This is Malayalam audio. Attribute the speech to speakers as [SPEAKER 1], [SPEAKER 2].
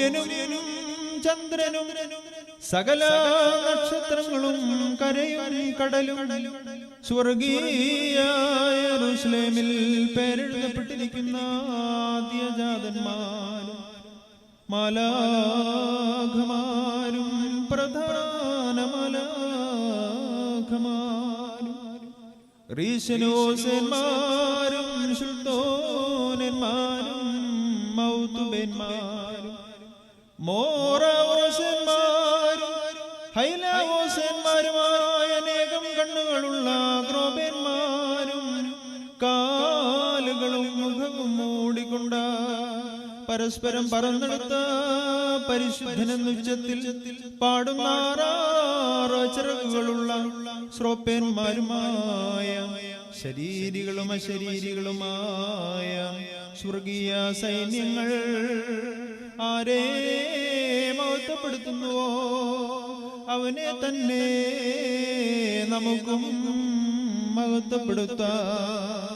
[SPEAKER 1] സൂര്യനും ചന്ദ്രനും സകല നക്ഷത്രങ്ങളും കരയും കടലും സ്വർഗീയ യെരൂശലേമിൽ പേരെഴുതപ്പെട്ടിരിക്കുന്ന ആദ്യജാതന്മാരും മാലാഖമാരും പ്രധാന മാലാഖമാരും റീശനോസന്മാരും ശുദ്ധോനന്മാരും മൗതുബന്മാരും മോറോസന്മാരും ഹൈലവോസന്മാരുമായ അനേകം കണ്ണുകളുള്ള ക്രോബന്മാരും കാലുകളും മുഖവും മൂടിക്കൊണ്ട പരസ്പരം പറന്നെടുത്ത പരിശുദ്ധനെന്നുച്ചത്തിൽ പാടുന്ന ആറാറ് ചിറകുകളുള്ള ശ്രോപ്പന്മാരുമായ ശരീരികളും അശരീരികളുമായ സ്വർഗീയ സൈന്യങ്ങൾ ആരെ മഹത്വപ്പെടുത്തുന്നുവോ അവനെ തന്നെ നമുക്കും മഹത്വപ്പെടുത്താം.